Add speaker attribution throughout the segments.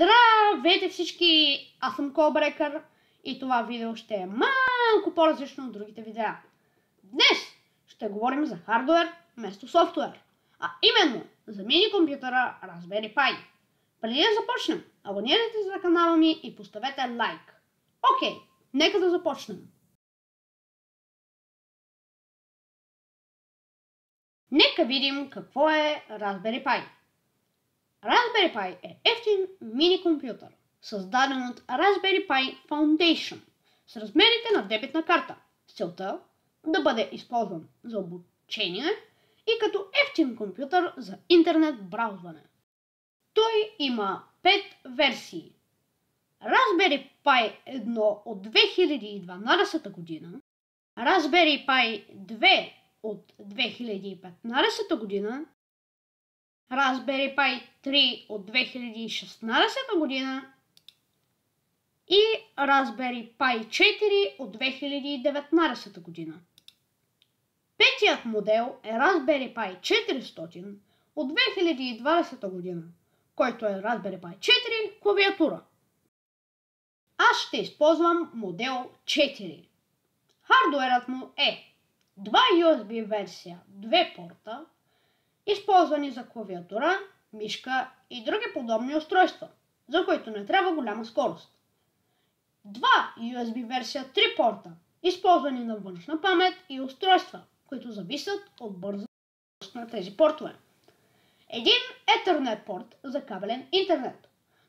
Speaker 1: Здравейте всички! Аз съм Callbreaker и това видео ще е малко по-различно от другите видеа. Днес ще говорим за хардуер вместо софтуер, а именно за мини компютъра Raspberry Pi. Преди да започнем, абонирайте се за канала ми и поставете лайк. Окей, нека да започнем. Нека видим какво е Raspberry Pi. Raspberry Pi е евтин мини компютър, създаден от Raspberry Pi Foundation с размерите на дебитна карта, с целта да бъде използван за обучение и като евтин компютър за интернет браузване. Той има 5 версии. Raspberry Pi 1 от 2012 година, Raspberry Pi 2 от 2015 година, Raspberry Pi 3 от 2016 година и Raspberry Pi 4 от 2019 година. Петият модел е Raspberry Pi 400 от 2020 година, който е Raspberry Pi 4 клавиатура. Аз ще използвам модел 4. Хардуерът му е 2 USB версия, 2 порта, използвани за клавиатура, мишка и други подобни устройства, за които не трябва голяма скорост. 2 USB версия 3 порта, използвани на външна памет и устройства, които зависят от бързост на тези портове. Един Ethernet порт за кабелен интернет,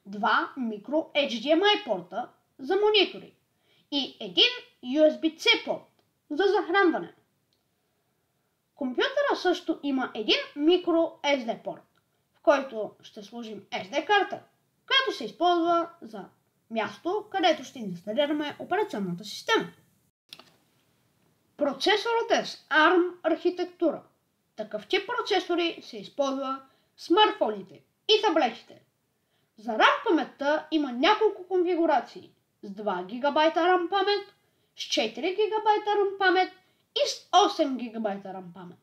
Speaker 1: 2 микро HDMI порта за монитори и един USB-C порт за захранване. Компютъра също има един микро SD порт, в който ще сложим SD карта, която се използва за място, където ще инсталираме операционната система. Процесорът е с ARM архитектура. Такъв тип процесори се използва в смартфоните и таблетите. За RAM паметта има няколко конфигурации с 2 ГБ RAM памет, с 4 ГБ RAM памет и с 8 ГБ RAM памет.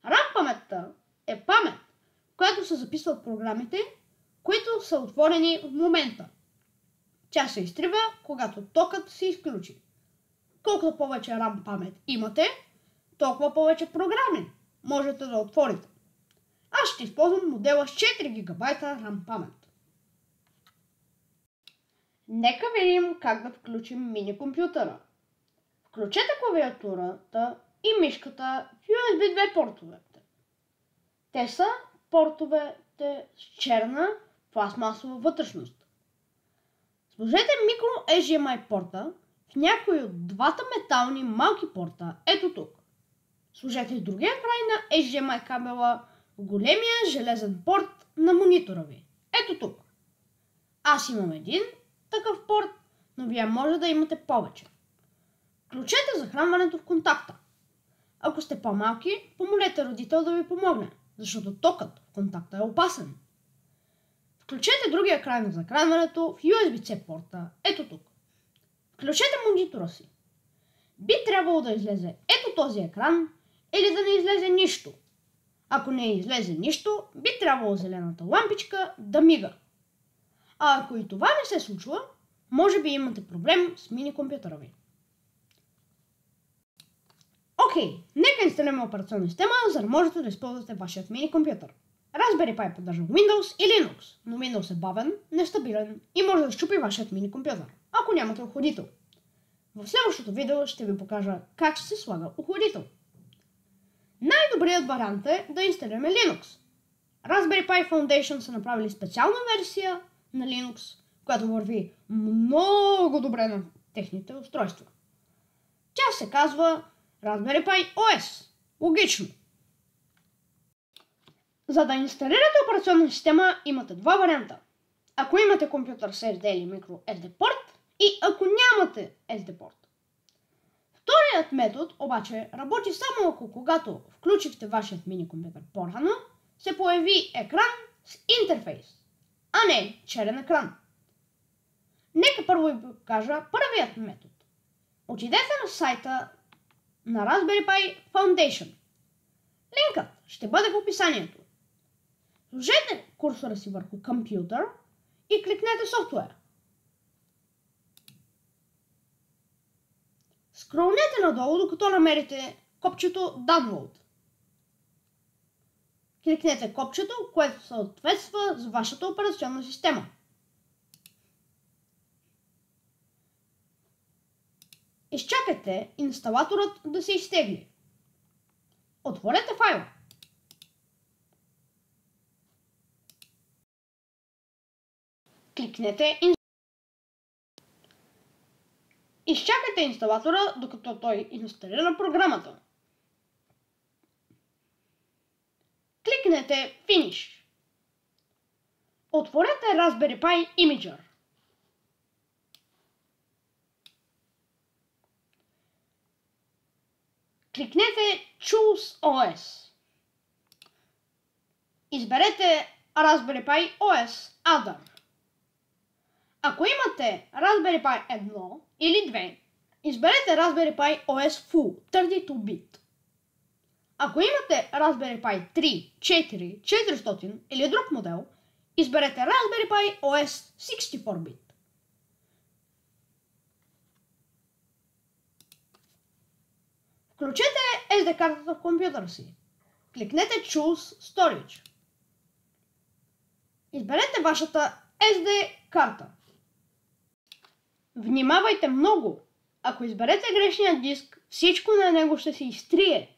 Speaker 1: RAM паметта е памет, в която се записват програмите, които са отворени в момента. Тя се изтрива, когато токът се изключи. Колкото повече RAM памет имате, толкова повече програми можете да отворите. Аз ще използвам модела с 4 ГБ RAM памет. Нека видим как да включим мини компютъра. Включете клавиатурата и мишката в USB 2 портовете. Те са портовете с черна пластмасова вътрешност. Сложете микро HDMI порта в някой от двата метални малки порта, ето тук. Сложете другия край на HDMI кабела в големия железен порт на монитора ви, ето тук. Аз имам един такъв порт, но вие може да имате повече. Включете захранването в контакта. Ако сте по-малки, помолете родител да ви помогне, защото токът в контакта е опасен. Включете другия край на захранването в USB-C порта, ето тук. Включете монитора си. Би трябвало да излезе ето този екран или да не излезе нищо. Ако не излезе нищо, би трябвало зелената лампичка да мига. А ако и това не се случва, може би имате проблем с мини компютъра ви. Окей, нека инсталираме операционна система, за да можете да използвате вашият мини компютър. Raspberry Pi поддържа Windows и Linux, но Windows е бавен, нестабилен и може да счупи вашият мини компютър, ако нямате охладител. В следващото видео ще ви покажа как се слага охладител. Най-добрият вариант е да инсталираме Linux. Raspberry Pi Foundation са направили специална версия на Linux, която върви много добре на техните устройства. Тя се казва Raspberry Pi OS. Логично. За да инсталирате операционна система имате два варианта. Ако имате компютър с SD или micro SD порт и ако нямате SD порт. Вторият метод обаче работи само ако когато включихте вашият мини компютър по-рано, се появи екран с интерфейс, а не черен екран. Нека първо ви покажа първият метод. Отидете на сайта на Raspberry Pi Foundation. Линкът ще бъде в описанието. Сложете курсора си върху компютър и кликнете Софтуер. Скролнете надолу, докато намерите копчето Download. Кликнете копчето, което съответства с вашата операционна система. Изчакайте инсталаторът да се изтегли. Отворете файла. Кликнете Изчакайте инсталатора, докато той инсталира програмата. Кликнете Finish. Отворете Raspberry Pi Imager. Кликнете Choose OS. Изберете Raspberry Pi OS Other. Ако имате Raspberry Pi 1 или 2, изберете Raspberry Pi OS Full 32-bit. Ако имате Raspberry Pi 3, 4, 400 или друг модел, изберете Raspberry Pi OS 64-bit. Включете SD картата в компютъра си. Кликнете Choose Storage. Изберете вашата SD карта. Внимавайте много! Ако изберете грешния диск, всичко на него ще се изтрие.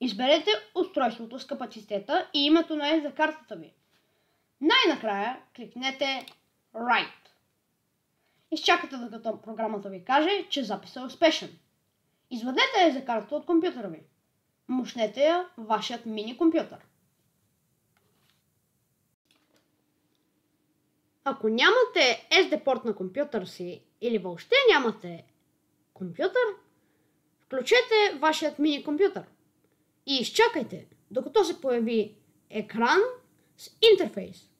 Speaker 1: Изберете устройството с капацитета и името на SD картата ви. Най-накрая кликнете Write. Изчакайте докато програмата ви каже, че записът е успешен. Извадете SD картата от компютъра ви. Мушнете я в вашият мини компютър. Ако нямате SD порт на компютъра си или въобще нямате компютър, включете вашият мини компютър и изчакайте, докато се появи екран с интерфейс.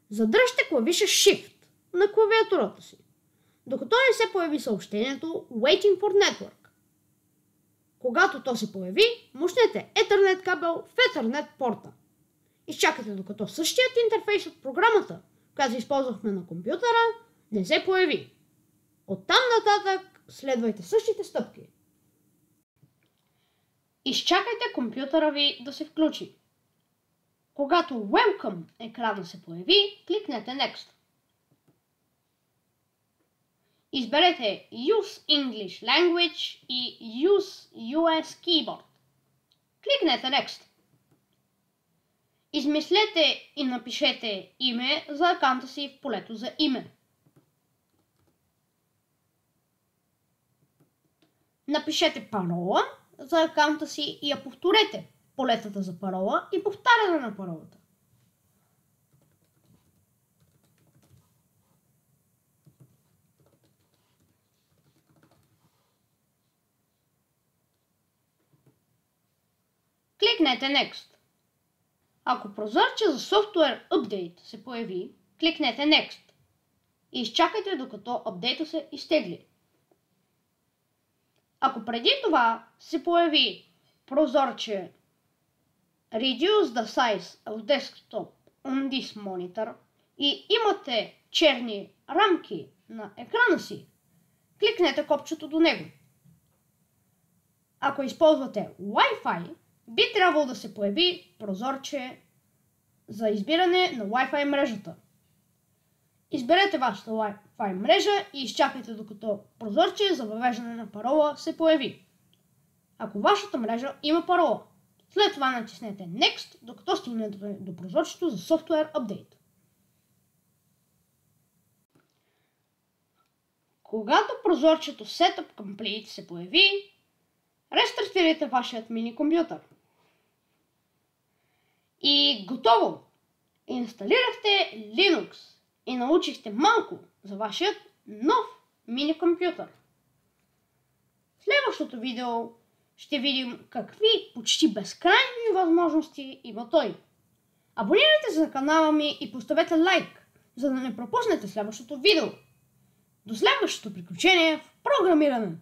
Speaker 1: Задръжте клавиша Shift на клавиатурата си, докато не се появи съобщението Waiting for Network. Когато то се появи, мушнете Ethernet кабел в Ethernet порта. Изчакайте докато същият интерфейс от програмата, която използвахме на компютъра, не се появи. Оттам нататък следвайте същите стъпки. Изчакайте компютъра ви да се включи. Когато Welcome екрана се появи, кликнете Next. Изберете Use English Language и Use US Keyboard. Кликнете Next. Измислете и напишете име за акаунта си в полето за име. Напишете парола за акаунта си и я повторете. Полетата за парола и повтаряне на паролата. Кликнете Next. Ако прозорче за Software Update се появи, кликнете Next и изчакайте докато апдейта се изтегли. Ако преди това се появи прозорче Reduce the size of desktop on this monitor и имате черни рамки на екрана си, кликнете копчето до него. Ако използвате Wi-Fi, би трябвало да се появи прозорче за избиране на Wi-Fi мрежата. Изберете вашата Wi-Fi мрежа и изчакайте докато прозорче за въвеждане на парола се появи. Ако вашата мрежа има парола, след това натиснете Next, докато стигнете до прозорчето за Software Update. Когато прозорчето Setup Complete се появи, рестартирайте вашият мини компютър. И готово! Инсталирахте Linux и научихте малко за вашият нов мини компютър. В следващото видео ще видим какви почти безкрайни възможности има той. Абонирайте се на канала ми и поставете лайк, за да не пропуснете следващото видео. До следващото приключение в програмиране!